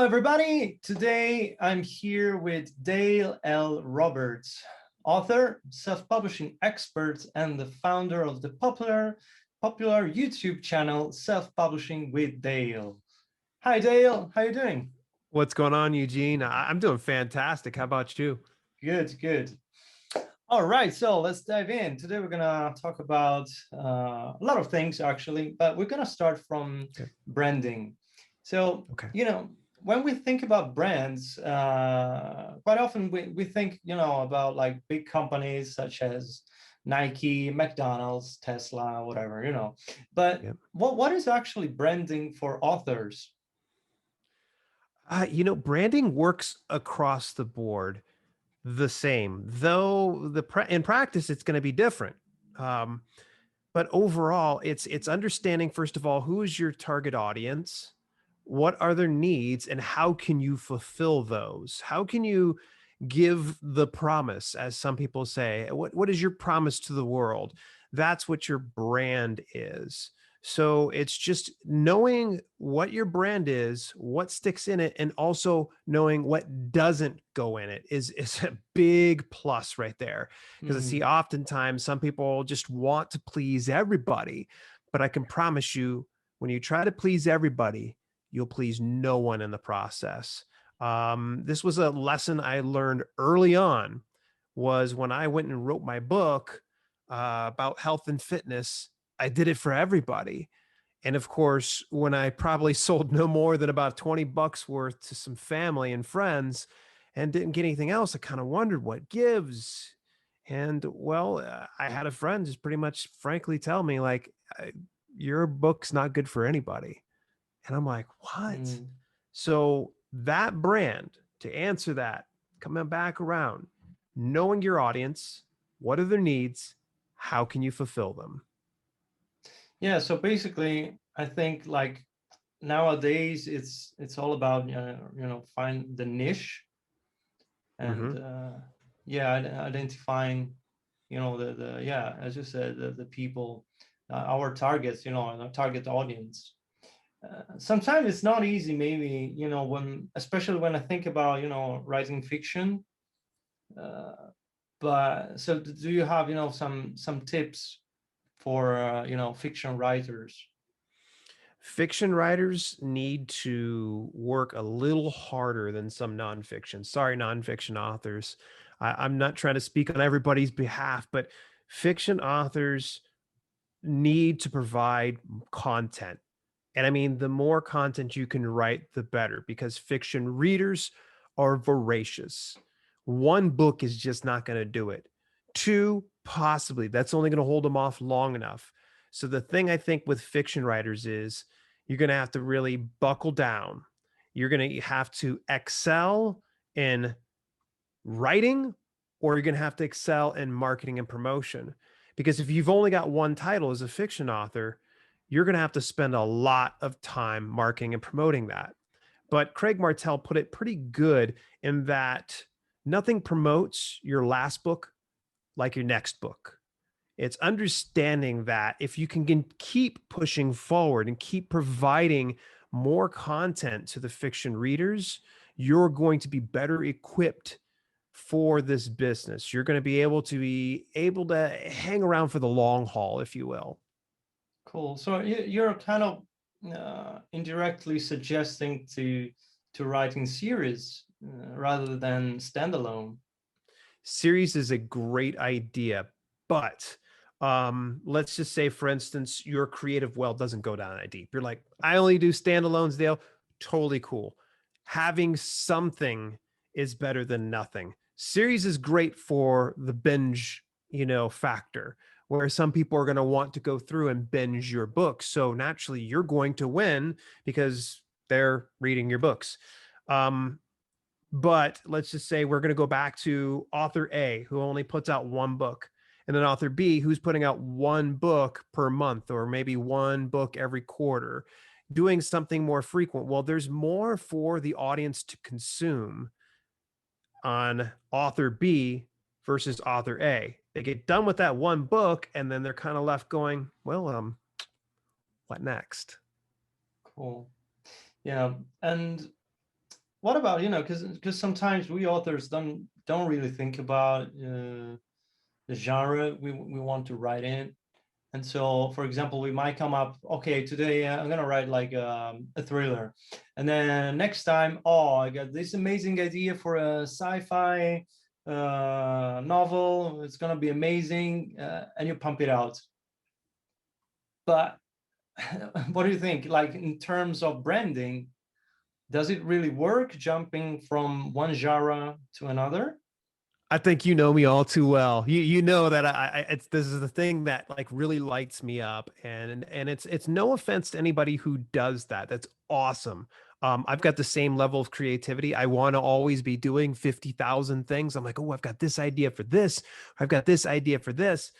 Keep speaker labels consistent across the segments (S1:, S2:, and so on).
S1: everybody. Today I'm here with Dale L. Roberts, author, self-publishing expert, and the founder of the popular YouTube channel Self-Publishing with Dale. Hi, Dale. How you doing?
S2: What's going on, Eugene? I'm doing fantastic. How about you?
S1: Good, good. All right, so let's dive in. Today we're gonna talk about a lot of things actually, but we're gonna start from branding. So,
S2: Okay.
S1: when we think about brands, quite often we think, about like big companies such as Nike, McDonald's, Tesla, whatever. But
S2: Yep.
S1: what is actually branding for authors?
S2: Branding works across the board the same, though in practice it's going to be different. But overall, it's understanding, first of all, who is your target audience, what are their needs, and how can you fulfill those? How can you give the promise, as some people say? What is your promise to the world? That's what your brand is. So it's just knowing what your brand is, what sticks in it, and also knowing what doesn't go in it is a big plus right there. Because I see oftentimes some people just want to please everybody, but I can promise you, when you try to please everybody, you'll please no one in the process. This was a lesson I learned early on, was when I went and wrote my book about health and fitness. I did it for everybody. And of course, when I probably sold no more than about $20 worth to some family and friends and didn't get anything else, I kind of wondered what gives. And well, I had a friend just pretty much frankly tell me, like, your book's not good for anybody. And I'm like, what? So that brand, to answer that, coming back around, knowing your audience, what are their needs, how can you fulfill them?
S1: Yeah, so basically, I think like nowadays it's all about find the niche and identifying the yeah, as you said, the people, our targets, our target audience. Sometimes it's not easy, maybe, when, especially when I think about writing fiction. But so do you have some tips for fiction writers?
S2: Fiction writers need to work a little harder than some nonfiction. Sorry, nonfiction authors. I'm not trying to speak on everybody's behalf, but fiction authors need to provide content. And I mean, the more content you can write, the better, because fiction readers are voracious. One book is just not going to do it. Two, possibly. That's only going to hold them off long enough. So the thing I think with fiction writers is you're going to have to really buckle down. You're going to have to excel in writing, or you're going to have to excel in marketing and promotion. Because if you've only got one title as a fiction author, you're going to have to spend a lot of time marketing and promoting that. But Craig Martell put it pretty good in that nothing promotes your last book like your next book. It's understanding that if you can keep pushing forward and keep providing more content to the fiction readers, you're going to be better equipped for this business. You're going to be able to hang around for the long haul, if you will.
S1: Cool. So you're kind of indirectly suggesting to writing series rather than standalone.
S2: Series is a great idea, but let's just say, for instance, your creative well doesn't go down that deep. You're like, I only do standalones, Dale. Totally cool. Having something is better than nothing. Series is great for the binge, factor, where some people are going to want to go through and binge your books. So naturally, you're going to win because they're reading your books. But let's just say we're going to go back to author A, who only puts out one book, and then author B, who's putting out one book per month, or maybe one book every quarter, doing something more frequent. Well, there's more for the audience to consume on author B versus author A. They get done with that one book, and then they're kind of left going, well, what next?
S1: Cool. Yeah. And what about, because sometimes we authors don't really think about the genre we want to write in. And so, for example, we might come up, okay, today I'm going to write like a thriller. And then next time, oh, I got this amazing idea for a sci-fi novel. It's going to be amazing. And you pump it out. But what do you think? Like in terms of branding, does it really work jumping from one genre to another?
S2: I think you know me all too well. You know that this is the thing that like really lights me up, and it's no offense to anybody who does that. That's awesome. I've got the same level of creativity. I want to always be doing 50,000 things. I'm like, oh, I've got this idea for this. I've got this idea for this.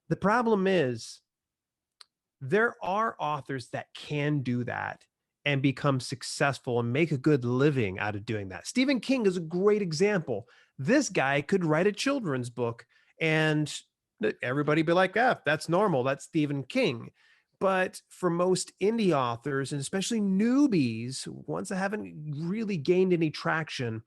S2: The problem is there are authors that can do that and become successful and make a good living out of doing that. Stephen King is a great example. This guy could write a children's book and everybody be like, ah, that's normal. That's Stephen King. But for most indie authors, and especially newbies, ones that haven't really gained any traction,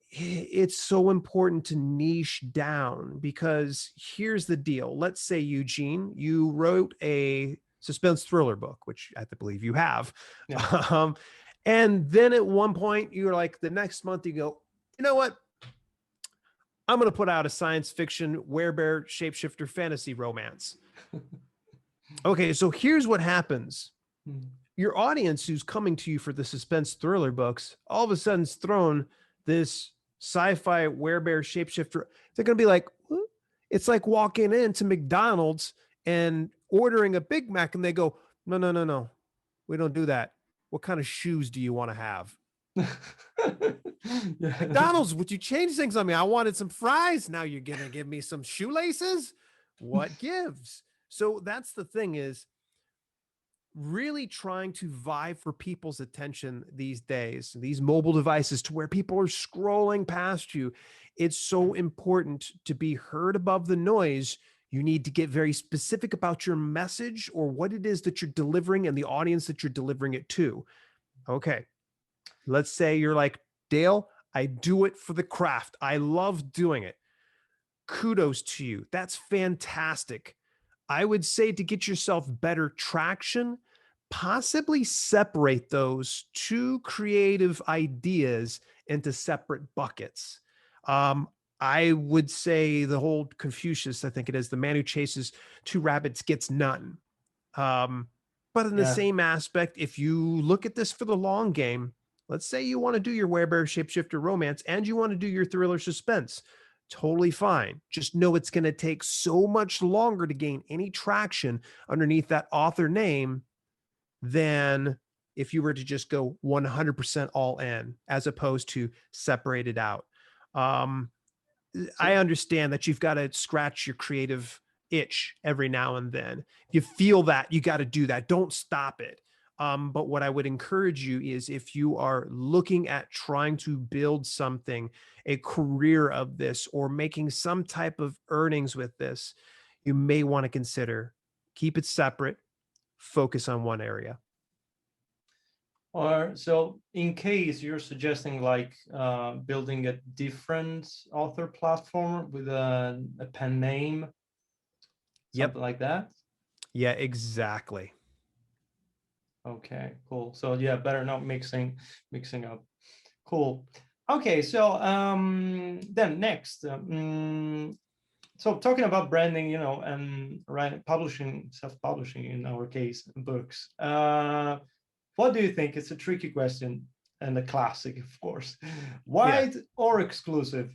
S2: it's so important to niche down, because here's the deal. Let's say, Eugene, you wrote a suspense thriller book, which I believe you have.
S1: Yeah.
S2: And then at one point, you're like, the next month, you go, you know what? I'm going to put out a science fiction werebear shapeshifter fantasy romance. Okay, so here's what happens. Your audience who's coming to you for the suspense thriller books, all of a sudden is thrown this sci-fi werebear shapeshifter. They're going to be like, what? It's like walking into McDonald's and ordering a Big Mac and they go, no, no, no, no. We don't do that. What kind of shoes do you want to have?
S1: Yeah.
S2: McDonald's, would you change things on me? I wanted some fries. Now you're going to give me some shoelaces? What gives? So that's the thing, is really trying to vie for people's attention these days, these mobile devices, to where people are scrolling past you. It's so important to be heard above the noise. You need to get very specific about your message or what it is that you're delivering and the audience that you're delivering it to. Okay. Let's say you're like, Dale, I do it for the craft. I love doing it. Kudos to you. That's fantastic. I would say, to get yourself better traction, possibly separate those two creative ideas into separate buckets. I would say the whole Confucius, I think it is, the man who chases two rabbits gets none. But in the same aspect, if you look at this for the long game, let's say you want to do your werebear shapeshifter romance and you want to do your thriller suspense. Totally fine. Just know it's going to take so much longer to gain any traction underneath that author name than if you were to just go 100% all in, as opposed to separate it out. I understand that you've got to scratch your creative itch every now and then. If you feel that, you got to do that. Don't stop it. But what I would encourage you is, if you are looking at trying to build something, a career of this, or making some type of earnings with this, you may want to consider keep it separate, focus on one area.
S1: Or so in case you're suggesting like building a different author platform with a pen name, something like that.
S2: Yeah, exactly.
S1: Okay, cool. So yeah, better not mixing up. Cool. Okay, so then next, so talking about branding, and publishing, self-publishing in our case, books. What do you think? It's a tricky question and a classic, of course. Wide or exclusive?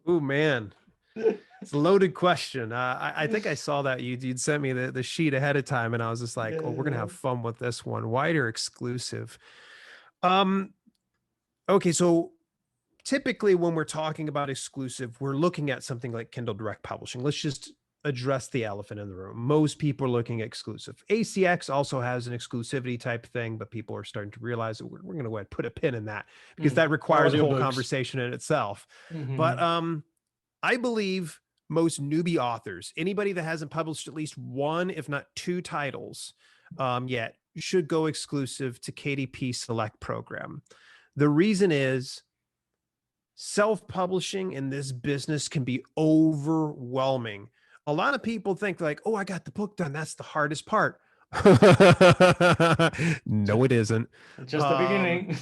S2: Oh man, it's a loaded question. I think I saw that you'd sent me the sheet ahead of time, and I was just like, oh, we're gonna have fun with this one. Wide or exclusive? Okay, so typically when we're talking about exclusive, we're looking at something like Kindle Direct Publishing. Let's just address the elephant in the room. Most people are looking at exclusive. ACX also has an exclusivity type thing, but people are starting to realize that we're going to go ahead and put a pin in that, because that requires a whole conversation in itself. But I believe most newbie authors, anybody that hasn't published at least one, if not two titles yet, should go exclusive to KDP Select program. The reason is self-publishing in this business can be overwhelming. A lot of people think like, oh, I got the book done. That's the hardest part. No, it isn't.
S1: Just the
S2: Um,
S1: beginning.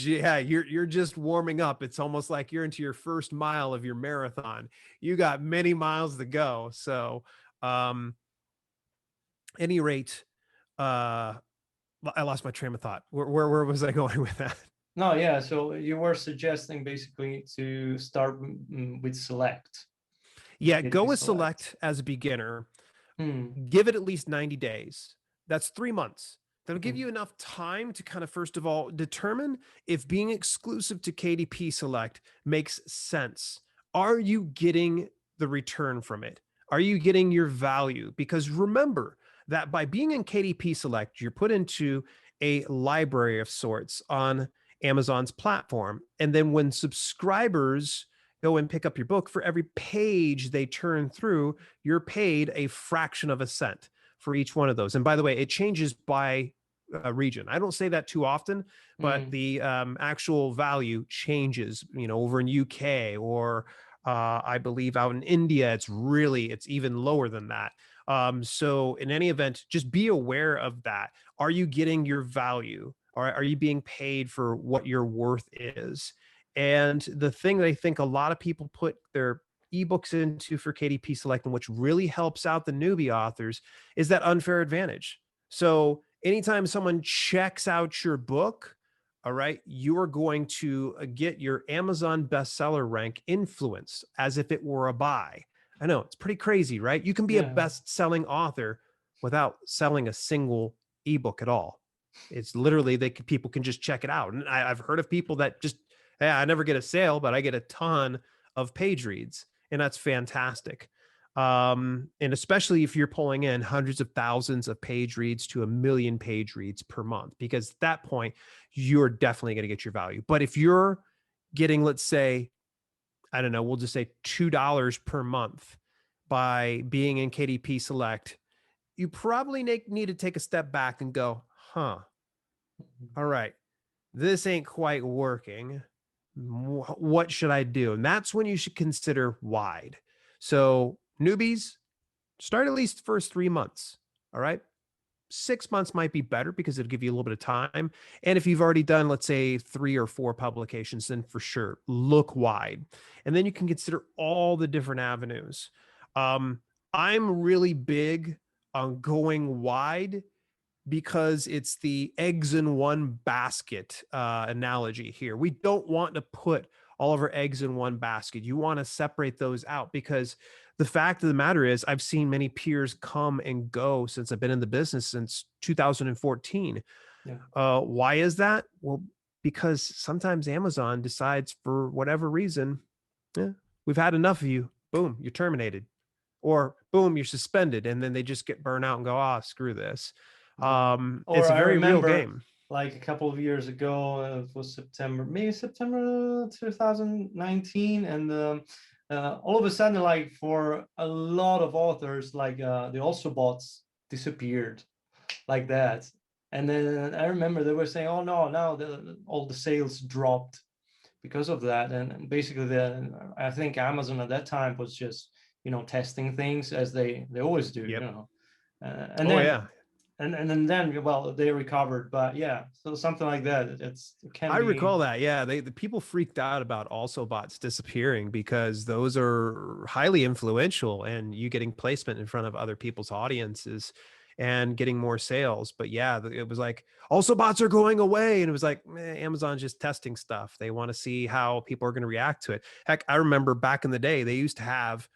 S2: yeah, you're just warming up. It's almost like you're into your first mile of your marathon. You got many miles to go. So, any rate, uh, I lost my train of thought. Where was I going with that?
S1: No, yeah. So you were suggesting basically to start with Select.
S2: Yeah,
S1: It
S2: go
S1: be
S2: with
S1: Select.
S2: Select as a beginner.
S1: Hmm.
S2: Give it at least 90 days. That's 3 months. That'll give
S1: Hmm.
S2: you enough time to kind of, first of all, determine if being exclusive to KDP Select makes sense. Are you getting the return from it? Are you getting your value? Because remember that by being in KDP Select, you're put into a library of sorts on Amazon's platform. And then when subscribers go and pick up your book, for every page they turn through, you're paid a fraction of a cent for each one of those. And by the way, it changes by region. I don't say that too often, but
S1: Hmm.
S2: the actual value changes. Over in UK or I believe out in India, it's even lower than that. So in any event, just be aware of that. Are you getting your value? Or are you being paid for what your worth is? And the thing that I think a lot of people put their ebooks into for KDP Select, and which really helps out the newbie authors, is that unfair advantage. So anytime someone checks out your book, all right, you are going to get your Amazon bestseller rank influenced as if it were a buy. I know it's pretty crazy, right? You can be a
S1: Yeah.
S2: best-selling author without selling a single ebook at all. It's literally people can just check it out. And I've heard of people that just, hey, I never get a sale, but I get a ton of page reads, and that's fantastic. And especially if you're pulling in hundreds of thousands of page reads to 1 million page reads per month, because at that point, you're definitely going to get your value. But if you're getting, let's say, I don't know, we'll just say $2 per month by being in KDP Select, you probably need to take a step back and go, huh, all right, this ain't quite working. What should I do? And that's when you should consider wide. So, newbies, start at least the first 3 months. All right. 6 months might be better because it'll give you a little bit of time. And if you've already done, let's say, 3 or 4 publications, then for sure, look wide. And then you can consider all the different avenues. Um, I'm really big on going wide because it's the eggs in one basket analogy here. We don't want to put all of our eggs in one basket. You want to separate those out, because the fact of the matter is, I've seen many peers come and go since I've been in the business since 2014.
S1: Yeah.
S2: Why is that? Well, because sometimes Amazon decides for whatever reason, yeah, we've had enough of you. Boom, you're terminated. Or boom, you're suspended. And then they just get burnt out and go, ah, screw this.
S1: Yeah.
S2: It's
S1: Or
S2: a
S1: I
S2: very real
S1: remember
S2: game.
S1: like a couple of years ago, it was September, maybe September 2019, and all of a sudden, like for a lot of authors, like the also bots disappeared like that. And then I remember they were saying, "Oh no, now all the sales dropped because of that." And basically, I think Amazon at that time was just testing things as they always do,
S2: Yep.
S1: and
S2: Oh,
S1: then
S2: yeah.
S1: and then well they recovered, but yeah, so something like that, it can
S2: I
S1: be.
S2: recall that. Yeah. The people freaked out about also bots disappearing because those are highly influential and you getting placement in front of other people's audiences and getting more sales. But yeah, it was like also bots are going away. And it was like, Amazon's just testing stuff. They want to see how people are going to react to it. Heck, I remember back in the day, they used to have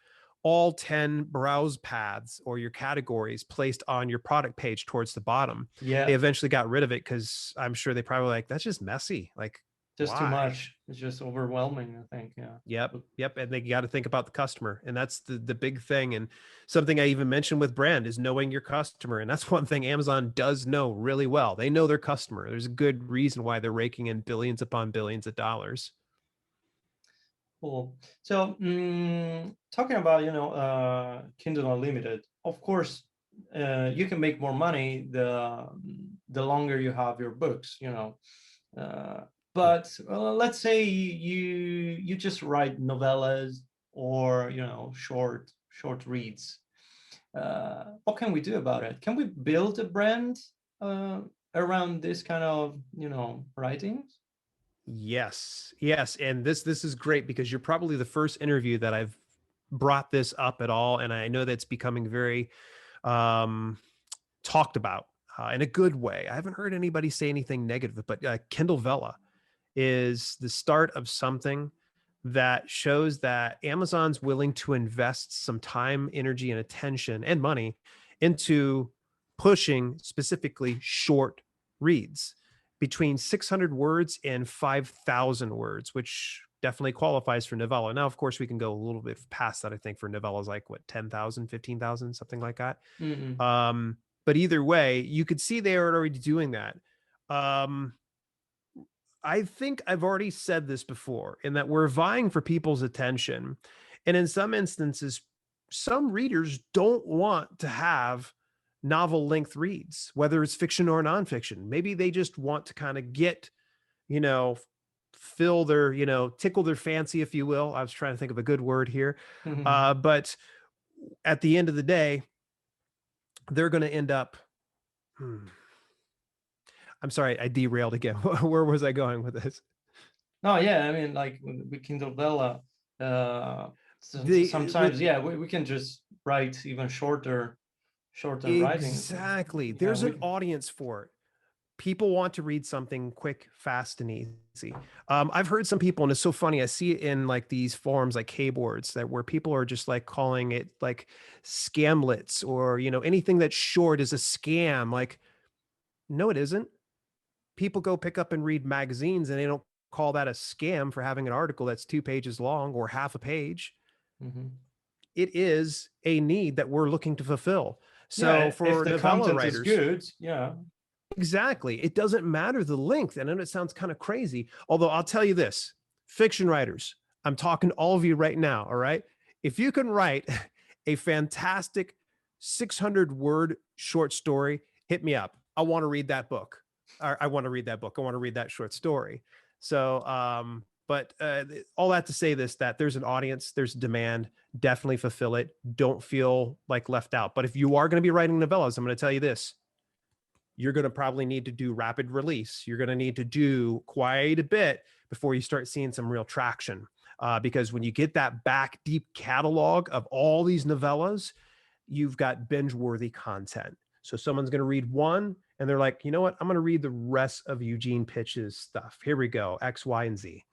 S2: all 10 browse paths or your categories placed on your product page towards the bottom. They
S1: Yeah,
S2: eventually got rid of it because I'm sure they probably like, that's just messy. Like,
S1: just too
S2: why?
S1: much. It's just overwhelming, I think. Yeah.
S2: Yep.
S1: But,
S2: Yep. And they got to think about the customer. And that's the big thing. And something I even mentioned with brand is knowing your customer. And that's one thing Amazon does know really well. They know their customer. There's a good reason why they're raking in billions upon billions of dollars.
S1: cool. So talking about Kindle Unlimited, of course, you can make more money the longer you have your books. But let's say you just write novellas or short reads. What can we do about it? Can we build a brand around this kind of writings?
S2: Yes, yes, and this is great because you're probably the first interview that I've brought this up at all, and I know that's becoming very um, talked about in a good way. I haven't heard anybody say anything negative, but Kindle Vella is the start of something that shows that Amazon's willing to invest some time, energy, and attention and money into pushing specifically short reads between 600 words and 5,000 words, which definitely qualifies for novella. Now, of course, we can go a little bit past that. I think for novellas, like what, 10,000, 15,000, something like that.
S1: Mm-mm.
S2: But either way, you could see they are already doing that. Um, I think I've already said this before in that we're vying for people's attention. And in some instances, some readers don't want to have novel length reads, whether it's fiction or nonfiction. Maybe they just want to kind of get, you know, fill their, tickle their fancy, if you will. I was trying to think of a good word here. But at the end of the day, they're going to end up. I'm sorry, I derailed again. Where was I going with this?
S1: No, yeah, I mean, like with Kindle Vella,
S2: The
S1: sometimes,
S2: with
S1: yeah, we can just write even shorter writings.
S2: Exactly.
S1: Yeah,
S2: There's an audience for it. People want to read something quick, fast, and easy. I've heard some people, and it's so funny. I see it in like these forums, like K-boards, that where people are just like calling it like scamlets or anything that's short is a scam. Like, no, it isn't. People go pick up and read magazines, and they don't call that a scam for having an article that's 2 pages long or half a page.
S1: Mm-hmm.
S2: It is a need that we're looking to fulfill. So
S1: Yeah, if
S2: for
S1: the
S2: novella
S1: content is
S2: writers,
S1: good, yeah.
S2: exactly, it doesn't matter the length. And I know it sounds kind of crazy, although I'll tell you this, fiction writers, I'm talking to all of you right now. All right. If you can write a fantastic 600 word short story, hit me up. I want to read that book. Or I want to read that book. I want to read that short story. So, but all that to say this, that there's an audience, there's demand, definitely fulfill it. Don't feel like left out. But if you are going to be writing novellas, I'm going to tell you this, you're going to probably need to do rapid release. You're going to need to do quite a bit before you start seeing some real traction. Because when you get that back deep catalog of all these novellas, you've got binge worthy content. So someone's going to read one and they're like, you know what? I'm going to read the rest of Eugene Pitch's stuff. Here we go. X, Y, and Z.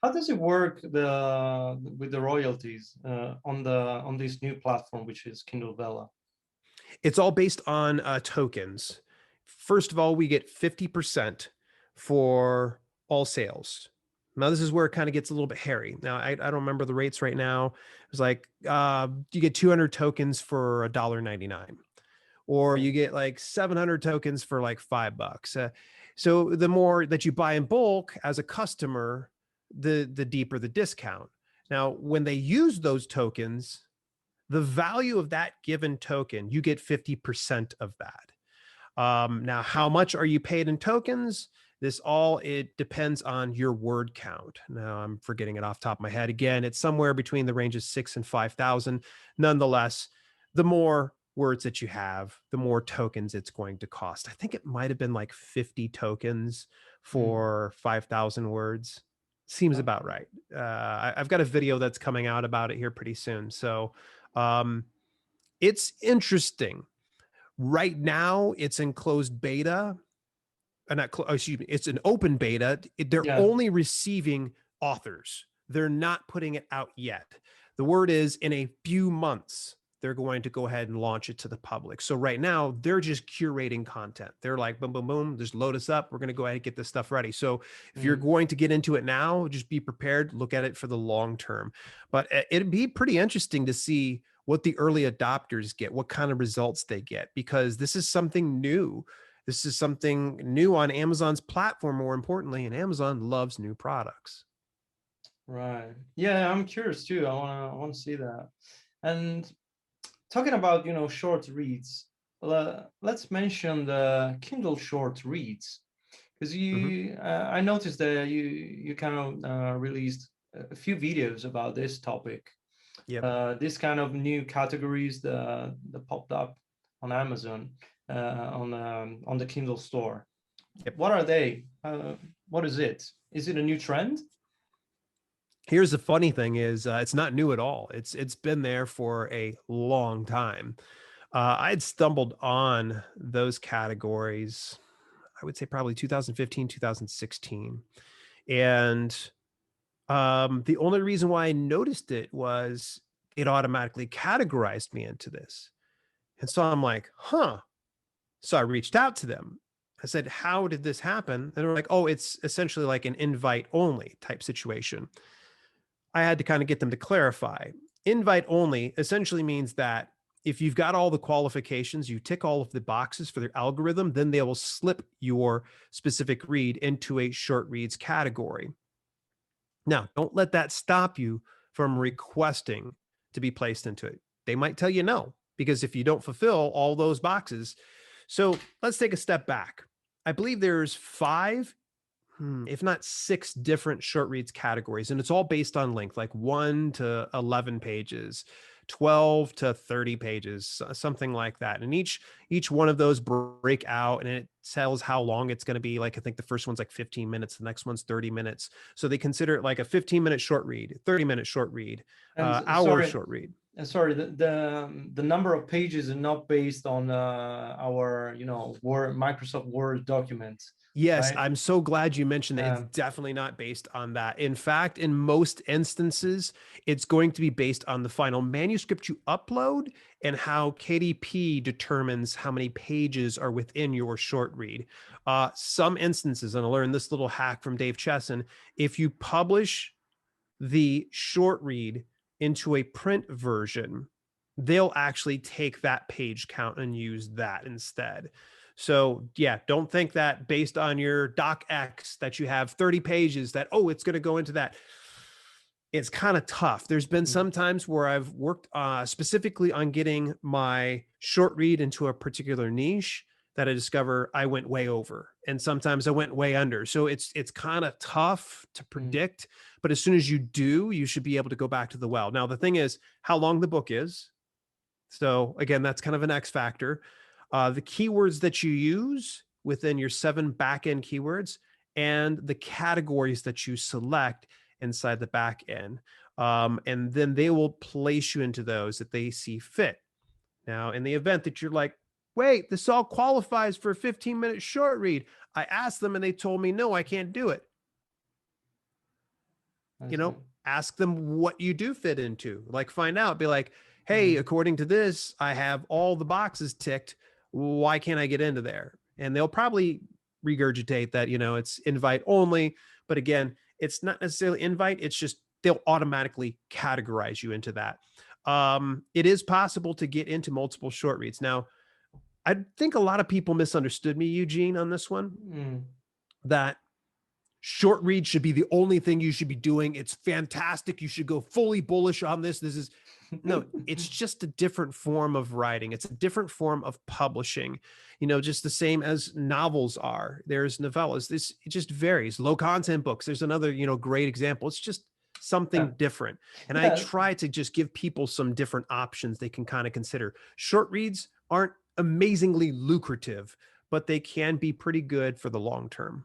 S1: How does it work with the royalties on this new platform, which is Kindle Vella?
S2: It's all based on tokens. First of all, we get 50% for all sales. Now, this is where it kind of gets a little bit hairy. Now, I don't remember the rates right now. It was like you get 200 tokens for $1.99, or you get like 700 tokens for like $5. So the more that you buy in bulk as a customer, the deeper the discount. Now, when they use those tokens, the value of that given token, you get 50% of that. Now, how much are you paid in tokens? It depends on your word count. Now, I'm forgetting it off the top of my head. Again, it's somewhere between the range of 6 and 5,000. Nonetheless, the more words that you have, the more tokens it's going to cost. I think it might have been like 50 tokens for 5,000 words. Seems about right. I've got a video that's coming out about it here pretty soon. So it's interesting. Right now, it's in closed beta. Excuse me, it's an open beta. They're
S1: Yeah.
S2: only receiving authors. They're not putting it out yet. The word is in a few months, they're going to go ahead and launch it to the public. So right now, they're just curating content. They're like, boom, boom, boom, just load us up. We're going to go ahead and get this stuff ready. So if you're going to get into it now, just be prepared. Look at it for the long term. But it'd be pretty interesting to see what the early adopters get, what kind of results they get, because this is something new. This is something new on Amazon's platform, more importantly, and Amazon loves new products.
S1: Right. Yeah, I'm curious too. I want to see that. And talking about, short reads, let's mention the Kindle short reads, Because
S2: Hmm.
S1: I noticed that you kind of released a few videos about this topic.
S2: Yep.
S1: This kind of new categories that popped up on Amazon, on the Kindle store.
S2: Yep.
S1: What are they? What is it? Is it a new trend?
S2: Here's the funny thing is it's not new at all. It's been there for a long time. I had stumbled on those categories, I would say probably 2015, 2016. And the only reason why I noticed it was it automatically categorized me into this. And so I'm like, huh. So I reached out to them. I said, how did this happen? And they're like, oh, it's essentially like an invite only type situation. I had to kind of get them to clarify. Invite only essentially means that if you've got all the qualifications, you tick all of the boxes for their algorithm, then they will slip your specific read into a short reads category. Now, don't let that stop you from requesting to be placed into it. They might tell you no, because if you don't fulfill all those boxes. So let's take a step back. I believe there's five, if not six different short reads categories, and it's all based on length, like 1 to 11 pages, 12 to 30 pages, something like that. And each one of those break out and it tells how long it's going to be. Like I think the first one's like 15 minutes, the next one's 30 minutes. So they consider it like a 15-minute short read, 30-minute short read,
S1: And
S2: hour short read.
S1: sorry, the number of pages are not based on our Word, Microsoft Word documents,
S2: Yes,
S1: right?
S2: I'm so glad you mentioned that. It's
S1: Um,
S2: definitely not based on that. In fact, in most instances, it's going to be based on the final manuscript you upload and how KDP determines how many pages are within your short read. Some instances, and I learned this little hack from Dave Chesson, if you publish the short read into a print version, they'll actually take that page count and use that instead. So yeah, don't think that based on your docx that you have 30 pages that, oh, it's going to go into that. It's kind of tough. There's been
S1: mm,
S2: some times where I've worked specifically on getting my short read into a particular niche that I discover I went way over, and sometimes I went way under. So it's kind of tough to
S1: mm,
S2: predict, but as soon as you do, you should be able to go back to the well. Now the thing is how long the book is. So again, that's kind of an X factor. The keywords that you use within your 7 backend keywords and the categories that you select inside the back end. And then they will place you into those that they see fit. Now, in the event that you're like, wait, this all qualifies for a 15-minute short read, I asked them and they told me, no, I can't do it.
S1: I see.
S2: Ask them what you do fit into. Like, find out, be like, hey,
S1: Mm,
S2: according to this, I have all the boxes ticked. Why can't I get into there? And they'll probably regurgitate that, it's invite only. But again, it's not necessarily invite, it's just they'll automatically categorize you into that. It is possible to get into multiple short reads. Now, I think a lot of people misunderstood me, Eugene, on this one,
S1: mm,
S2: that short read should be the only thing you should be doing. It's fantastic. You should go fully bullish on this. This is no, it's just a different form of writing. It's a different form of publishing, just the same as novels are. There's novellas. It just varies. Low content books. There's another, great example. It's just
S1: yeah,
S2: something different. And I
S1: yeah.
S2: try to just give people some different options they can kind of consider. Short reads aren't amazingly lucrative, but they can be pretty good for the long term.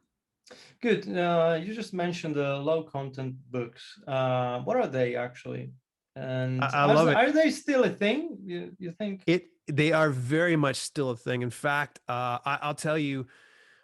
S1: Good. You just mentioned the low content books. What are they actually? And
S2: I love it.
S1: are they still a thing? You think?
S2: They are very much still a thing. In fact, I'll tell you,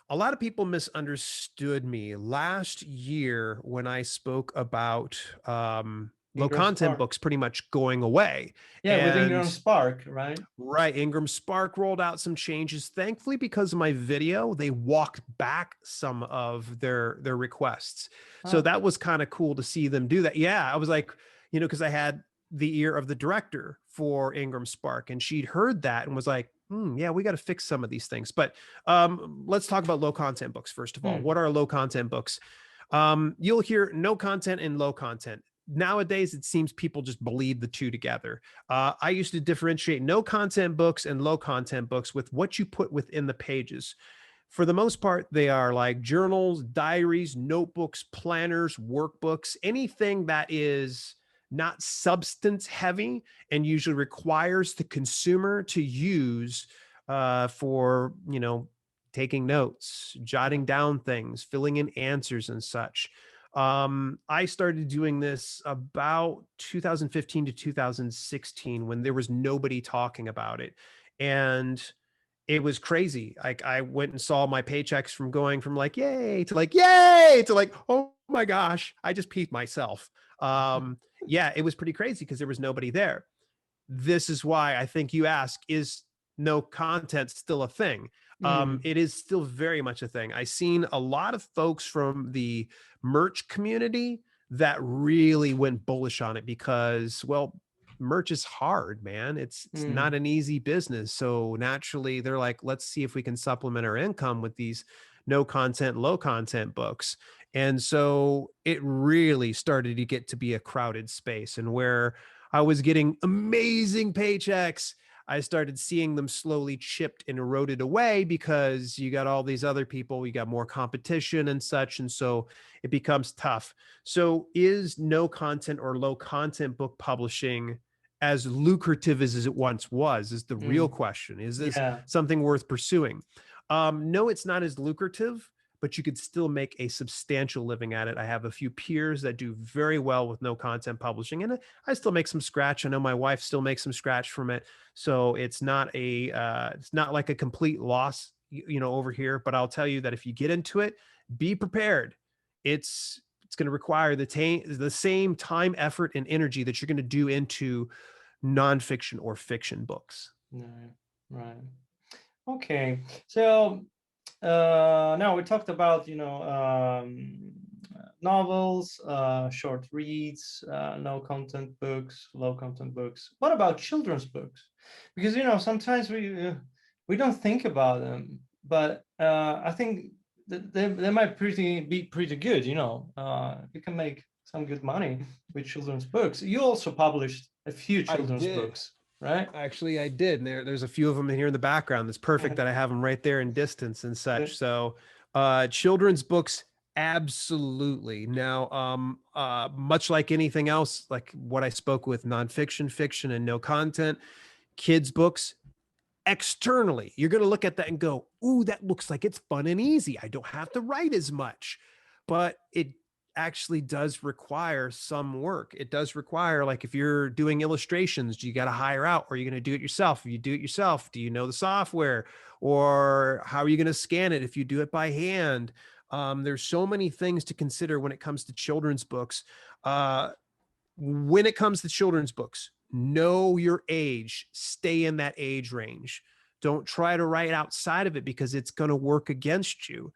S2: a lot of people misunderstood me last year when I spoke about low
S1: Ingram
S2: content
S1: Spark.
S2: books pretty much going away.
S1: Yeah, with
S2: And
S1: Ingram Spark, right?
S2: right, Ingram Spark rolled out some changes. Thankfully, because of my video, they walked back some of their requests. So
S1: Ah,
S2: that was kind of cool to see them do that. Yeah, I was like, because I had the ear of the director for Ingram Spark, and she'd heard that and was like, yeah, we got to fix some of these things. But let's talk about low content books first of all.
S1: hmm.
S2: What are low content books? You'll hear no content and low content. Nowadays, it seems people just believe the two together. I used to differentiate no content books and low content books with what you put within the pages. For the most part, they are like journals, diaries, notebooks, planners, workbooks, anything that is not substance heavy and usually requires the consumer to use for, taking notes,
S1: Yeah.
S2: jotting down things, filling in answers and such. I started doing this about 2015 to 2016 when there was nobody talking about it. And it was crazy. Like I went and saw my paychecks from going from like yay to like oh my gosh, I just peed myself. Yeah, it was pretty crazy because there was nobody there. This is why I think you ask, is no content still a thing?
S1: Mm,
S2: It is still very much a thing. I've seen a lot of folks from the merch community that really went bullish on it because, well, merch is hard, man. It's not
S1: mm,
S2: an easy business. So naturally, they're like, let's see if we can supplement our income with these no content, low content books. And so it really started to get to be a crowded space, and where I was getting amazing paychecks, I started seeing them slowly chipped and eroded away because you got all these other people, you got more competition and such. And so it becomes tough. So, is no content or low content book publishing as lucrative as it once was? Is the real
S1: mm.
S2: question. Is this
S1: Yeah.
S2: something worth pursuing? No, it's not as lucrative, but you could still make a substantial living at it. I have a few peers that do very well with no content publishing, and I still make some scratch. I know my wife still makes some scratch from it, so it's not like a complete loss, over here. But I'll tell you that if you get into it, be prepared. It's going to require the same time, effort, and energy that you're going to do into nonfiction or fiction books.
S1: Right. Right. Okay. So now we talked about novels, short reads, no content books, low content books. What about children's books? Because sometimes we don't think about them, but I think that they might be pretty good. You can make some good money with children's books. You also published a few
S2: I
S1: children's
S2: did.
S1: books, right?
S2: Actually, I did. And there's a few of them in here in the background. That's perfect that I have them right there in distance and such. So, children's books, absolutely. Now, much like anything else, like what I spoke with nonfiction, fiction, and no content, kids' books, externally, you're going to look at that and go, ooh, that looks like it's fun and easy. I don't have to write as much. But it actually does require some work. It does require, like, if you're doing illustrations, you got to hire out, or you're going to do it yourself. If you do it yourself, do you know the software? Or how are you going to scan it if you do it by hand? There's so many things to consider when it comes to children's books. When it comes to children's books, know your age, stay in that age range. Don't try to write outside of it because it's going to work against you.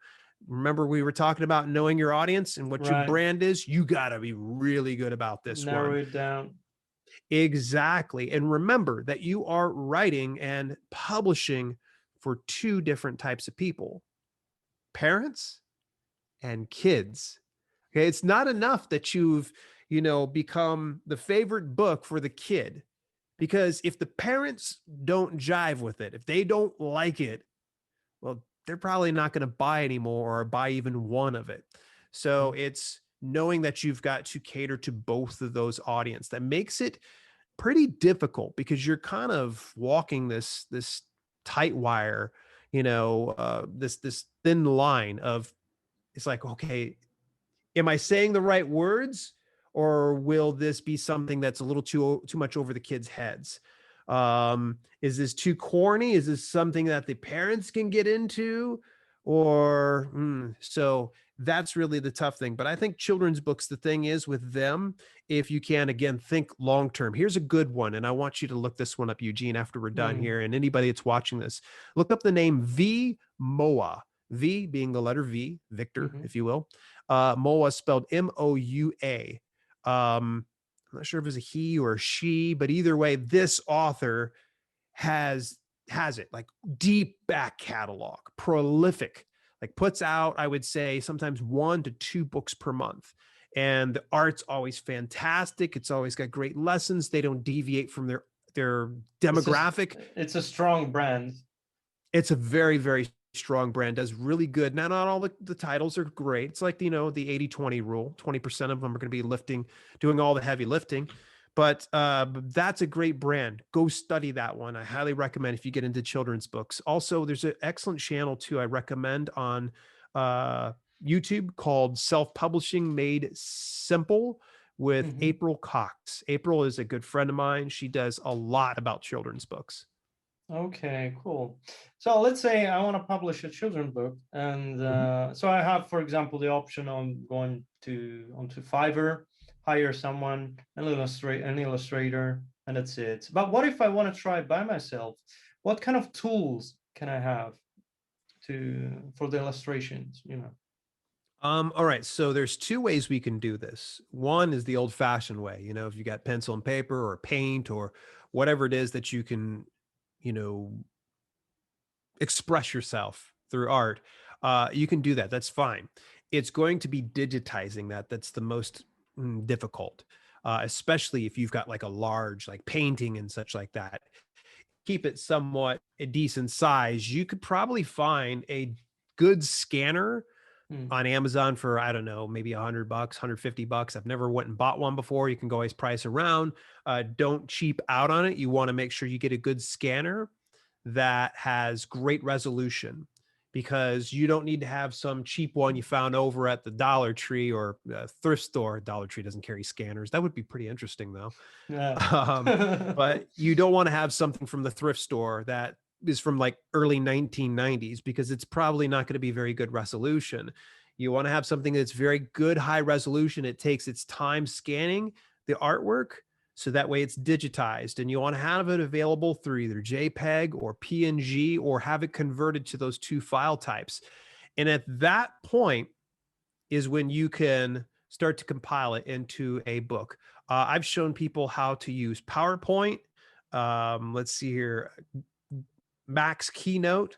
S2: Remember, we were talking about knowing your audience and what your
S1: Right.
S2: brand is. You got to be really good about this
S1: Narrow
S2: one.
S1: it down.
S2: Exactly. And remember that you are writing and publishing for two different types of people: parents and kids. Okay. It's not enough that you've, become the favorite book for the kid, because if the parents don't jive with it, if they don't like it, well, they're probably not going to buy anymore or buy even one of it. So it's knowing that you've got to cater to both of those audience that makes it pretty difficult, because you're kind of walking this tight wire, this thin line of, it's like, okay, am I saying the right words, or will this be something that's a little too much over the kids' heads? Is this too corny? Is this something that the parents can get into? So that's really the tough thing. But I think children's books, the thing is with them, if you can, again, think long term. Here's a good one, and I want you to look this one up, Eugene, after we're done
S1: Mm,
S2: here. And anybody that's watching this, look up the name V Moa. V being the letter V, Victor,
S1: mhm.
S2: if you will. Moa spelled Moua. I'm not sure if it's a he or a she, but either way, this author has it like deep back catalog, prolific, like puts out, I would say, sometimes 1 to 2 books per month. And the art's always fantastic. It's always got great lessons. They don't deviate from their
S1: It's a
S2: demographic.
S1: it's a strong brand.
S2: It's a very, very strong brand, does really good. Now, not all the titles are great. It's like, the 80-20 rule. 20% of them are going to be lifting, doing all the heavy lifting. But that's a great brand. Go study that one. I highly recommend if you get into children's books. Also, there's an excellent channel too I recommend on YouTube called Self-Publishing Made Simple with
S1: Mhm.
S2: April Cox. April is a good friend of mine. She does a lot about children's books.
S1: Okay, cool. So let's say I want to publish a children's book, and
S2: Mhm.
S1: so I have, for example, the option on going onto Fiverr, hire someone, an illustrator, and that's it. But what if I want to try by myself? What kind of tools can I have for the illustrations?
S2: All right. So there's two ways we can do this. One is the old fashioned way, if you got pencil and paper or paint or whatever it is that you can, you know, express yourself through art. You can do that. That's fine. It's going to be digitizing that's the most difficult, especially if you've got like a large, like painting and such like that. Keep it somewhat a decent size. You could probably find a good scanner
S1: Mm,
S2: on Amazon for, I don't know, maybe $100, $150. I've never went and bought one before. You can go always price around. Don't cheap out on it. You want to make sure you get a good scanner that has great resolution, because you don't need to have some cheap one you found over at the Dollar Tree or thrift store. Dollar Tree doesn't carry scanners. That would be pretty interesting though.
S1: yeah.
S2: But you don't want to have something from the thrift store that is from like early 1990s, because it's probably not going to be very good resolution. You want to have something that's very good high resolution. It takes its time scanning the artwork, so that way it's digitized, and you want to have it available through either JPEG or PNG, or have it converted to those two file types. And at that point is when you can start to compile it into a book. I've shown people how to use PowerPoint. Let's see here, Max Keynote,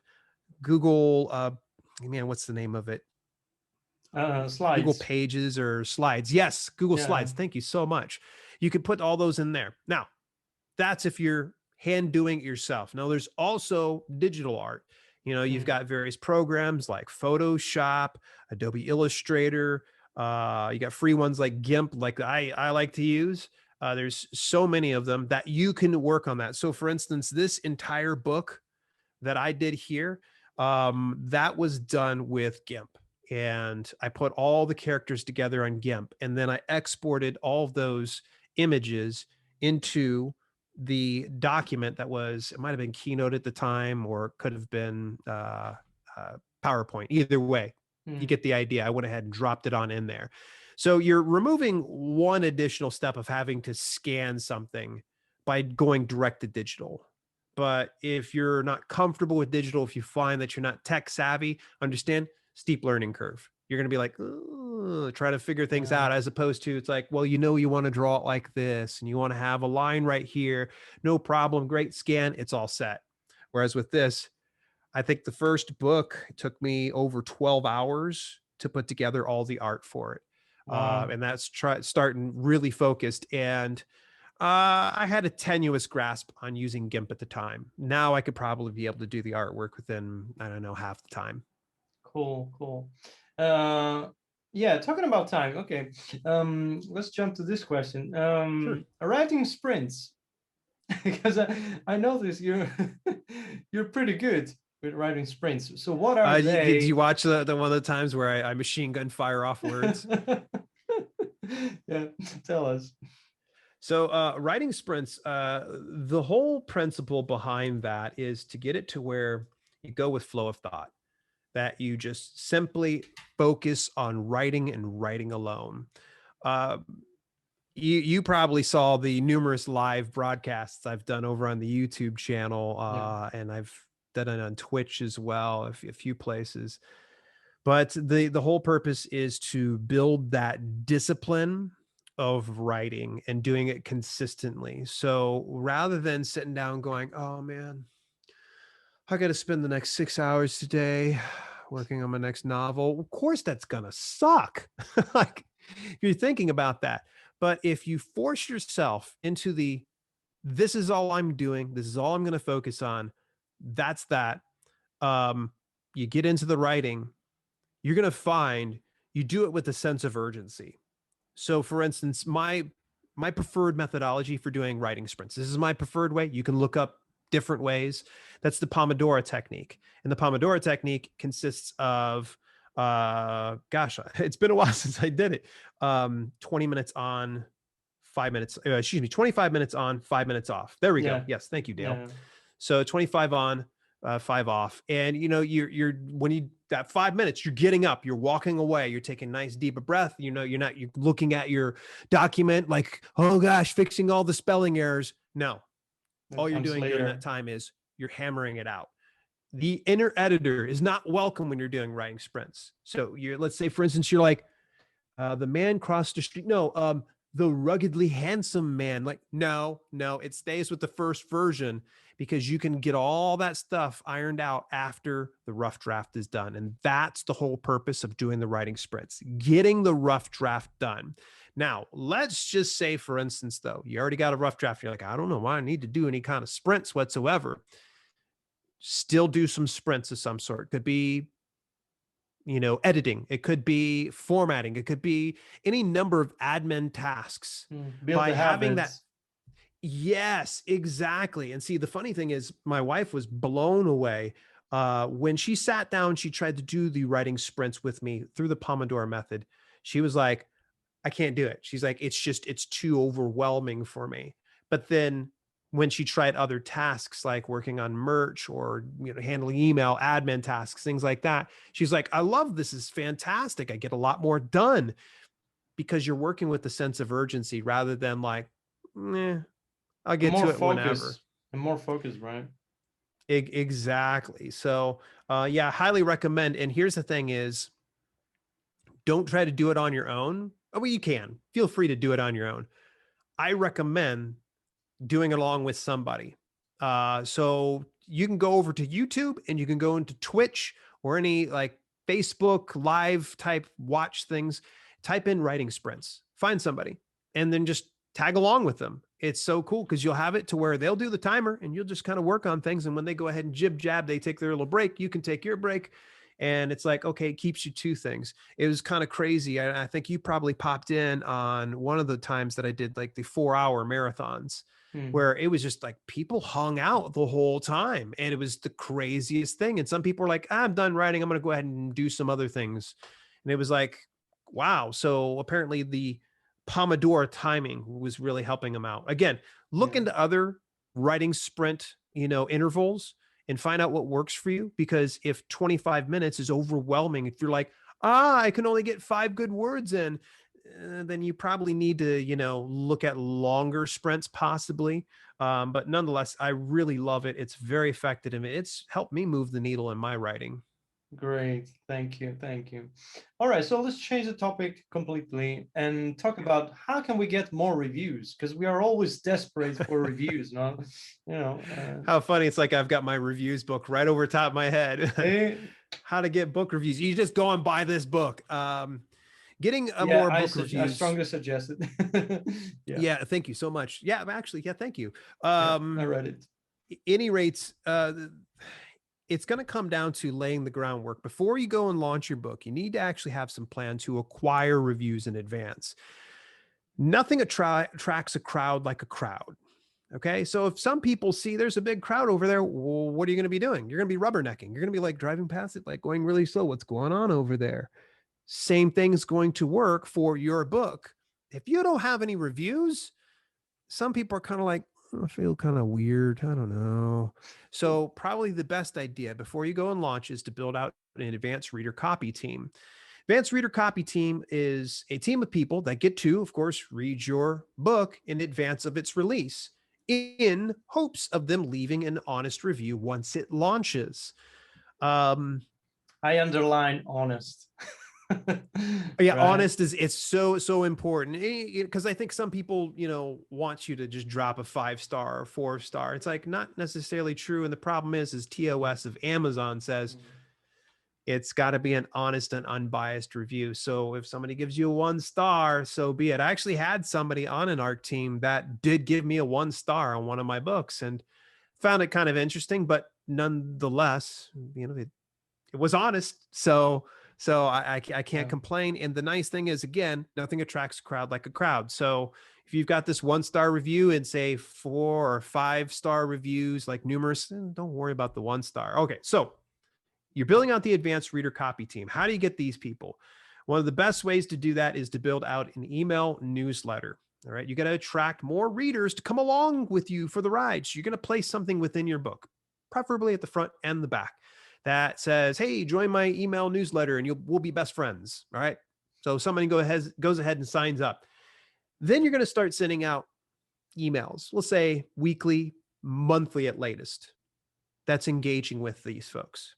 S2: Google, man, what's the name of it? Google
S1: Slides.
S2: Pages or Slides. Yes, Google
S1: Yeah.
S2: Slides. Thank you so much. You can put all those in there. Now, that's if you're hand doing it yourself. Now, there's also digital art. You've
S1: Mm,
S2: got various programs like Photoshop, Adobe Illustrator. You got free ones like GIMP, like I like to use. There's so many of them that you can work on that. So, for instance, this entire book that I did here, that was done with GIMP. And I put all the characters together on GIMP, and then I exported all of those images into the document that it might have been Keynote at the time, or it could have been PowerPoint. Either way, you
S1: mm.
S2: get the idea. I went ahead and dropped it on in there. So you're removing one additional step of having to scan something by going direct to digital. But if you're not comfortable with digital, if you find that you're not tech savvy, understand, steep learning curve. You're going to be like, trying to figure things
S1: Yeah.
S2: out, as opposed to, it's like, well, you want to draw it like this, and you want to have a line right here. No problem. Great scan. It's all set. Whereas with this, I think the first book took me over 12 hours to put together all the art for it.
S1: Wow.
S2: And that's starting really focused. And I had a tenuous grasp on using GIMP at the time. Now I could probably be able to do the artwork within, I don't know, half the time.
S1: Cool, cool. Uh, yeah, talking about time. Okay, let's jump to this question.
S2: Sure.
S1: Writing sprints, because I noticed you're pretty good with writing sprints. So what are
S2: Did you
S1: they?
S2: watch the one of the times where I machine gun fire off words?
S1: Yeah, tell us.
S2: So, writing sprints, the whole principle behind that is to get it to where you go with flow of thought, that you just simply focus on writing and writing alone. Uh, you probably saw the numerous live broadcasts I've done over on the YouTube channel,
S1: Yeah.
S2: and I've done it on Twitch as well, a few places. But the whole purpose is to build that discipline of writing and doing it consistently. So rather than sitting down going, oh man, I got to spend the next 6 hours today working on my next novel. Of course, that's going to suck. Like, you're thinking about that. But if you force yourself into this is all I'm doing, this is all I'm going to focus on, that's that. Um, you get into the writing, you're going to find you do it with a sense of urgency. So for instance, my preferred methodology for doing writing sprints, this is my preferred way. You can look up different ways. That's the Pomodoro technique. And the Pomodoro technique consists of, gosh, it's been a while since I did it. 20 minutes on, 5 minutes, 25 minutes on, 5 minutes off. There we go. Yes. Thank you, Dale.
S1: Yeah.
S2: So 25 on, 5 off. And you're when you that 5 minutes, you're getting up, you're walking away, you're taking a nice deep breath. You're looking at your document like, oh gosh, fixing all the spelling errors. No, all you're doing during that time is you're hammering it out. The inner editor is not welcome when you're doing writing sprints. So let's say, for instance, you're like, the man crossed the street. No, the ruggedly handsome man. Like, no, it stays with the first version because you can get all that stuff ironed out after the rough draft is done. And that's the whole purpose of doing the writing sprints, getting the rough draft done. Now, let's just say, for instance, though, you already got a rough draft. You're like, I don't know why I need to do any kind of sprints whatsoever. Still do some sprints of some sort. Could be, editing. It could be formatting. It could be any number of admin tasks.
S1: By having that.
S2: Yes, exactly. And see, the funny thing is my wife was blown away when she sat down, she tried to do the writing sprints with me through the Pomodoro method. She was like, I can't do it. She's like, it's too overwhelming for me. But then when she tried other tasks like working on merch or handling email, admin tasks, things like that, she's like, I love this. Is fantastic. I get a lot more done because you're working with a sense of urgency rather than like, I'll get to it whenever.
S1: And more focus, right?
S2: Exactly. So yeah, highly recommend. And here's the thing is, don't try to do it on your own. Oh, well, you can. Feel free to do it on your own. I recommend doing it along with somebody. So you can go over to YouTube and you can go into Twitch or any like Facebook live type watch things, type in writing sprints, find somebody, and then just tag along with them. It's so cool because you'll have it to where they'll do the timer and you'll just kind of work on things. And when they go ahead and jib jab, they take their little break. You can take your break. And it's like, okay, it keeps you to things. It was kind of crazy. I think you probably popped in on one of the times that I did like the 4-hour marathons where it was just like people hung out the whole time. And it was the craziest thing. And some people were like, I'm done writing. I'm going to go ahead and do some other things. And it was like, wow. So apparently the Pomodoro timing was really helping them out. Again, look into other writing sprint, intervals and find out what works for you. Because if 25 minutes is overwhelming, if you're like, I can only get 5 good words in, then you probably need to, look at longer sprints possibly. But nonetheless, I really love it. It's very effective and it's helped me move the needle in my writing.
S1: Great. Thank you. All right. So let's change the topic completely and talk about how can we get more reviews? Because we are always desperate for reviews, no?
S2: How funny. It's like I've got my reviews book right over top of my head. How to get book reviews. You just go and buy this book. Getting more book reviews.
S1: I strongly suggest it.
S2: Yeah. Thank you so much. Yeah, actually. Yeah. Thank you.
S1: I read it.
S2: Any rates, it's going to come down to laying the groundwork. Before you go and launch your book, you need to actually have some plan to acquire reviews in advance. Nothing attracts a crowd like a crowd. Okay. So if some people see there's a big crowd over there, well, what are you going to be doing? You're going to be rubbernecking. You're going to be like driving past it, like going really slow. What's going on over there? Same thing's going to work for your book. If you don't have any reviews, some people are kind of like, I feel kind of weird. I don't know. So probably the best idea before you go and launch is to build out an advanced reader copy team. Advanced reader copy team is a team of people that get to, of course, read your book in advance of its release in hopes of them leaving an honest review once it launches.
S1: I underline honest.
S2: Yeah, right. Honest it's so important because I think some people want you to just drop a 5-star or 4-star. It's like not necessarily true. And the problem is TOS of Amazon says it's got to be an honest and unbiased review. So if somebody gives you a 1 star, so be it. I actually had somebody on an ARC team that did give me a 1 star on one of my books and found it kind of interesting, but nonetheless, it was honest. So I can't
S1: Yeah.
S2: complain. And the nice thing is, again, nothing attracts a crowd like a crowd. So if you've got this 1-star review and say 4 or 5-star reviews, like numerous, don't worry about the 1-star. Okay. So you're building out the advanced reader copy team. How do you get these people? One of the best ways to do that is to build out an email newsletter. All right. You got to attract more readers to come along with you for the ride. So you're going to place something within your book, preferably at the front and the back, that says, hey, join my email newsletter and we'll be best friends. All right. So somebody goes ahead and signs up. Then you're going to start sending out emails, let's say weekly, monthly at latest. That's engaging with these folks.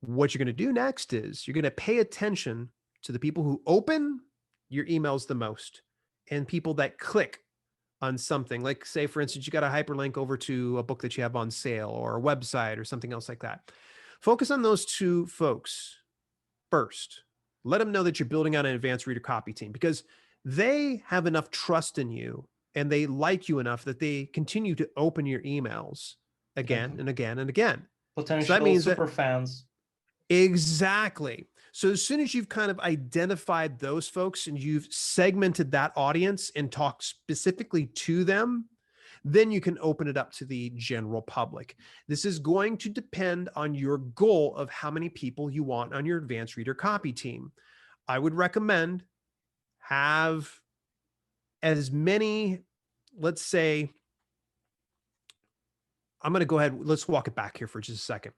S2: What you're going to do next is you're going to pay attention to the people who open your emails the most and people that click on something. Like, say, for instance, you got a hyperlink over to a book that you have on sale or a website or something else like that. Focus on those two folks first. Let them know that you're building out an advanced reader copy team, because they have enough trust in you and they like you enough that they continue to open your emails again and again and again.
S1: Potential
S2: So that means
S1: super fans.
S2: Exactly. So as soon as you've kind of identified those folks and you've segmented that audience and talked specifically to them, then you can open it up to the general public. This is going to depend on your goal of how many people you want on your advanced reader copy team. I would recommend have as many, let's say, I'm going to go ahead. Let's walk it back here for just a second.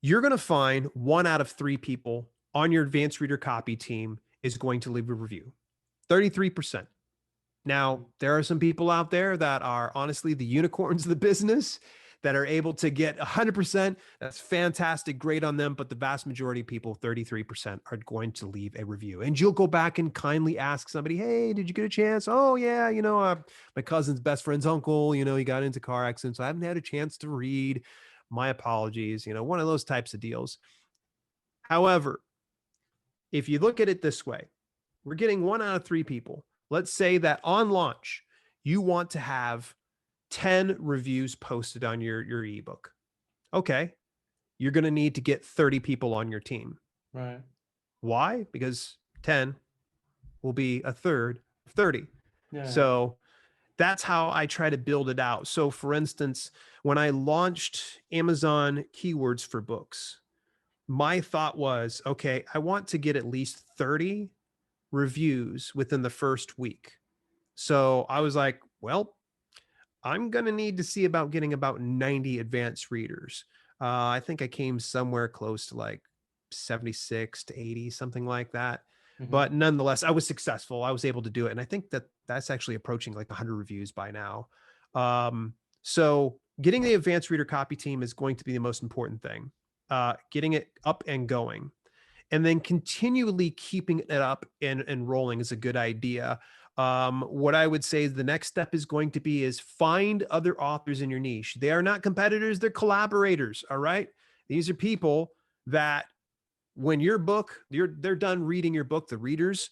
S2: You're going to find 1 out of 3 people on your advanced reader copy team is going to leave a review. 33%. Now, there are some people out there that are honestly the unicorns of the business that are able to get 100%. That's fantastic. Great on them. But the vast majority of people, 33%, are going to leave a review. And you'll go back and kindly ask somebody, hey, did you get a chance? Oh, yeah. My cousin's best friend's uncle, he got into car accident. So I haven't had a chance to read. My apologies, one of those types of deals. However, if you look at it this way, we're getting 1 out of 3 people. Let's say that on launch, you want to have 10 reviews posted on your ebook. Okay. You're going to need to get 30 people on your team.
S1: Right.
S2: Why? Because 10 will be a third of 30.
S1: Yeah.
S2: So that's how I try to build it out. So for instance, when I launched Amazon keywords for books, my thought was, okay, I want to get at least 30 reviews within the first week. So I was like, well, I'm going to need to see about getting about 90 advanced readers. I think I came somewhere close to like 76 to 80, something like that. Mm-hmm. But nonetheless, I was successful. I was able to do it. And I think that's actually approaching like 100 reviews by now. So getting the advanced reader copy team is going to be the most important thing. Getting it up and going, and then continually keeping it up and rolling is a good idea. What I would say the next step is going to be is find other authors in your niche. They are not competitors, they're collaborators. All right. These are people that when your book, they're done reading your book, the readers,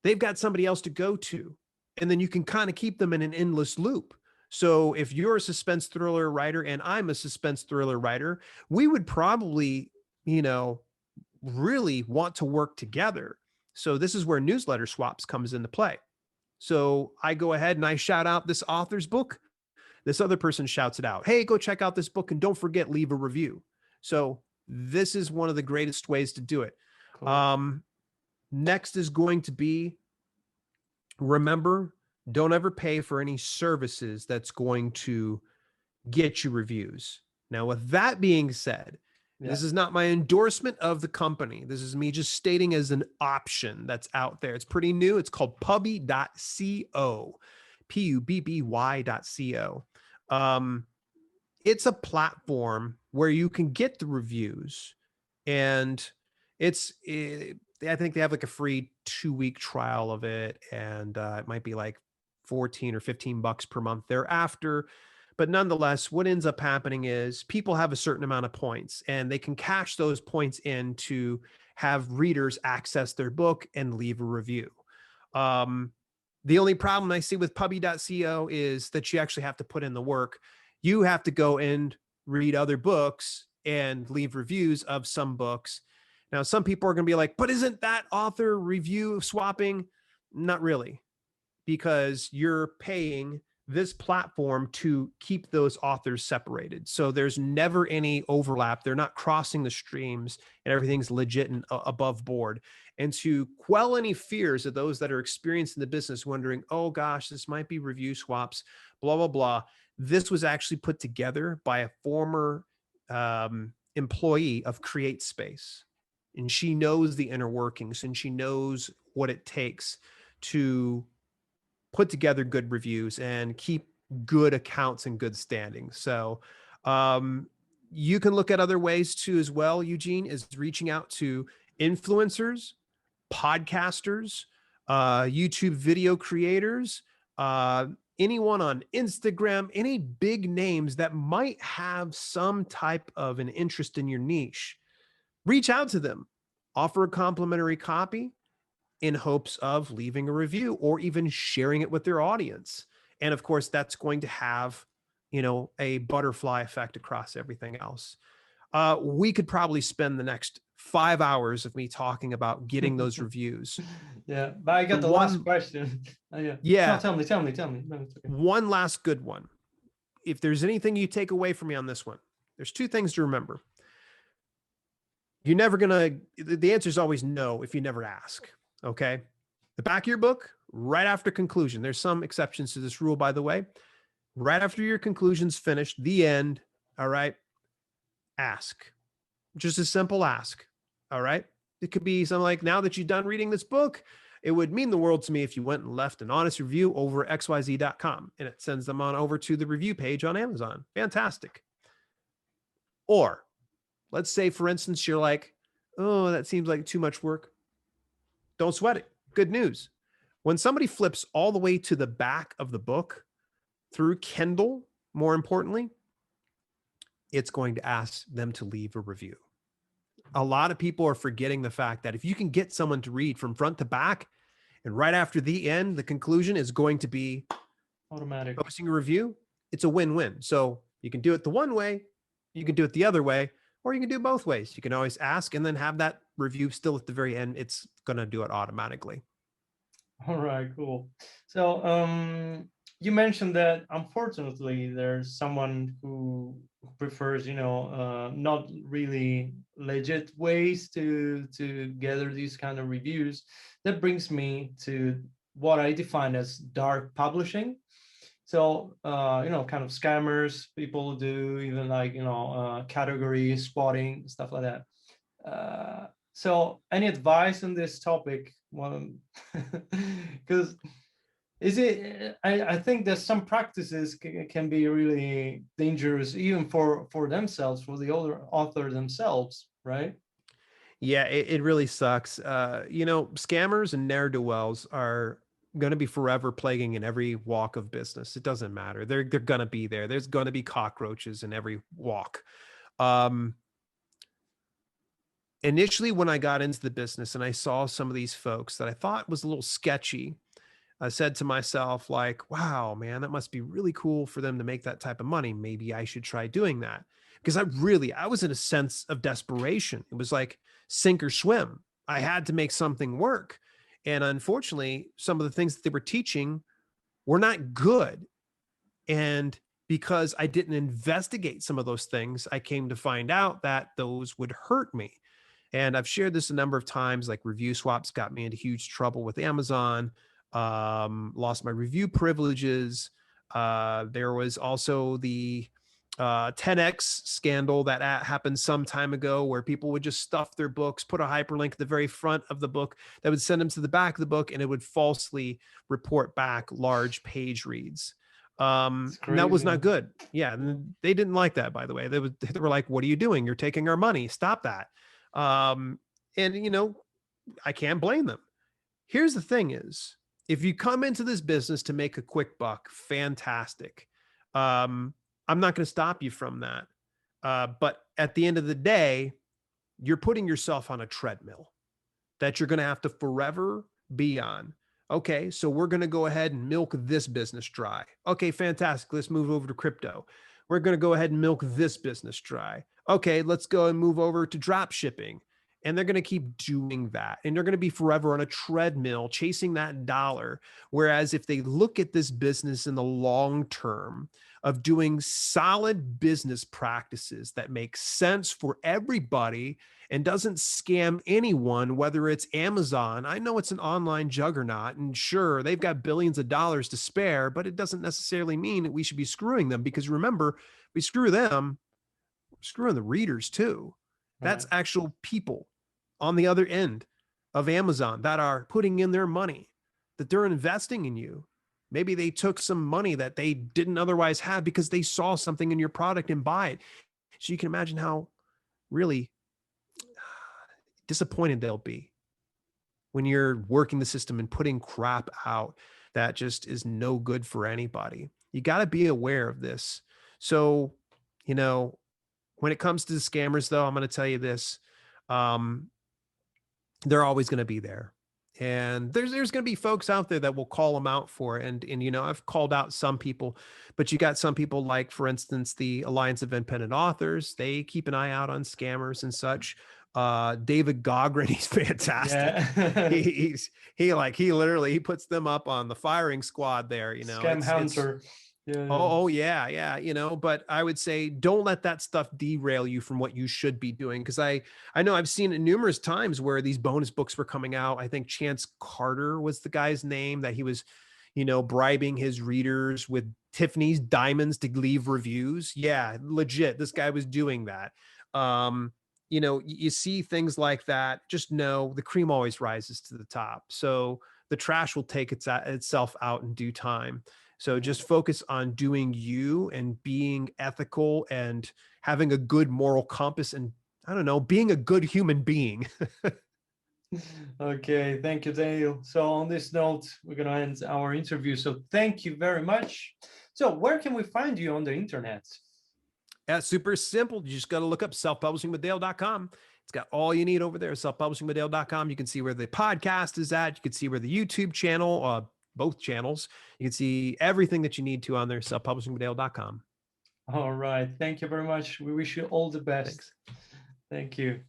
S2: they've got somebody else to go to. And then you can kind of keep them in an endless loop. So if you're a suspense thriller writer and I'm a suspense thriller writer, we would probably, really want to work together. So this is where newsletter swaps comes into play. So I go ahead and I shout out this author's book. This other person shouts it out. Hey, go check out this book and don't forget, leave a review. So this is one of the greatest ways to do it. Cool. Next is going to be, remember, don't ever pay for any services that's going to get you reviews. Now, with that being said, this is not my endorsement of the company. This is me just stating as an option that's out there. It's pretty new. It's called Pubby.co, Pubby.co. It's a platform where you can get the reviews, and I think they have like a free 2-week trial of it, and it might be like $14 or $15 per month thereafter. But nonetheless, what ends up happening is people have a certain amount of points and they can cash those points in to have readers access their book and leave a review. The only problem I see with Pubby.co is that you actually have to put in the work. You have to go and read other books and leave reviews of some books. Now, some people are going to be like, but isn't that author review swapping? Not really, because you're paying this platform to keep those authors separated. So there's never any overlap. They're not crossing the streams and everything's legit and above board. And to quell any fears of those that are experienced in the business, wondering, oh gosh, this might be review swaps, blah, blah, blah. This was actually put together by a former employee of Create Space. And she knows the inner workings and she knows what it takes to put together good reviews and keep good accounts and good standing. So you can look at other ways too as well, Eugene, is reaching out to influencers, podcasters, YouTube video creators, anyone on Instagram, any big names that might have some type of an interest in your niche. Reach out to them, offer a complimentary copy in hopes of leaving a review or even sharing it with their audience. And of course, that's going to have, a butterfly effect across everything else. We could probably spend the next 5 hours of me talking about getting those reviews.
S1: Yeah, but I got the last question. Yeah.
S2: Yeah.
S1: No, tell me. No, it's okay.
S2: One last good one. If there's anything you take away from me on this one, there's 2 things to remember. You're never the answer is always no if you never ask. Okay. The back of your book, right after conclusion. There's some exceptions to this rule, by the way. Right after your conclusion's finished, the end. All right. Ask. Just a simple ask. All right. It could be something like, now that you've done reading this book, it would mean the world to me if you went and left an honest review over at xyz.com and it sends them on over to the review page on Amazon. Fantastic. Or let's say, for instance, you're like, oh, that seems like too much work. Don't sweat it. Good news. When somebody flips all the way to the back of the book through Kindle, more importantly, it's going to ask them to leave a review. A lot of people are forgetting the fact that if you can get someone to read from front to back and right after the end, the conclusion is going to be
S1: automatic
S2: posting a review, it's a win-win. So you can do it the one way, you can do it the other way, or you can do both ways. You can always ask and then have that review still at the very end. It's going to do it automatically.
S1: All right, cool. So you mentioned that unfortunately there's someone who prefers, not really legit ways to gather these kind of reviews. That brings me to what I define as dark publishing. So, kind of scammers, people do even like, category spotting, stuff like that. So any advice on this topic? Because I think that some practices can be really dangerous, even for themselves, for the author themselves, right?
S2: Yeah, it really sucks. Scammers and ne'er-do-wells are going to be forever plaguing in every walk of business. It doesn't matter. They're going to be there. There's going to be cockroaches in every walk. Initially, when I got into the business and I saw some of these folks that I thought was a little sketchy, I said to myself, like, wow, man, that must be really cool for them to make that type of money. Maybe I should try doing that. Because I was in a sense of desperation. It was like sink or swim. I had to make something work. And unfortunately, some of the things that they were teaching were not good. And because I didn't investigate some of those things, I came to find out that those would hurt me. And I've shared this a number of times, like review swaps got me into huge trouble with Amazon, lost my review privileges. There was also the 10x scandal that happened some time ago where people would just stuff their books, put a hyperlink at the very front of the book that would send them to the back of the book, and it would falsely report back large page reads. And that was not good. Yeah. And they didn't like that, by the way. They were like, what are you doing? You're taking our money. Stop that. And I can't blame them. Here's the thing is, if you come into this business to make a quick buck, fantastic. I'm not going to stop you from that. But at the end of the day, you're putting yourself on a treadmill that you're going to have to forever be on. Okay, so we're going to go ahead and milk this business dry. Okay, fantastic. Let's move over to crypto. we're going to go ahead and milk this business dry. Okay, let's go and move over to drop shipping. And they're going to keep doing that. And they're going to be forever on a treadmill chasing that dollar. Whereas if they look at this business in the long term of doing solid business practices that make sense for everybody and doesn't scam anyone, whether it's Amazon, I know it's an online juggernaut, and sure, they've got billions of dollars to spare, but it doesn't necessarily mean that we should be screwing them, because remember, we screw them, we're screwing the readers too. That's actual people on the other end of Amazon that are putting in their money, that they're investing in you. Maybe they took some money that they didn't otherwise have because they saw something in your product and buy it. So you can imagine how really disappointed they'll be when you're working the system and putting crap out that just is no good for anybody. You got to be aware of this. So, you know, when it comes to the scammers, though, I'm going to tell you this. They're always going to be there. And there's going to be folks out there that will call them out for it. And, you know, I've called out some people, but you got some people like, for instance, the Alliance of Independent Authors. They keep an eye out on scammers and such. David Gogren, he's fantastic.
S1: Yeah.
S2: He puts them up on the firing squad there, you know.
S1: Scam hunter.
S2: Yeah. Oh yeah, yeah. You know, but I would say don't let that stuff derail you from what you should be doing. Because I know I've seen it numerous times where these bonus books were coming out. I think Chance Carter was the guy's name, that he was, you know, bribing his readers with Tiffany's diamonds to leave reviews. Yeah, legit. This guy was doing that. You know, you see things like that. Just know the cream always rises to the top. So the trash will take itself out in due time. So just focus on doing you and being ethical and having a good moral compass and, I don't know, being a good human being.
S1: Okay, thank you, Daniel. So on this note, we're going to end our interview. So thank you very much. So where can we find you on the internet?
S2: Yeah, super simple. You just got to look up selfpublishingwithdale.com. It's got all you need over there, selfpublishingwithdale.com. You can see where the podcast is at. You can see where the YouTube channel, both channels. You can see everything that you need to on there, selfpublishingwithdale.com.
S1: All right. Thank you very much. We wish you all the best.
S2: Thanks.
S1: Thank you.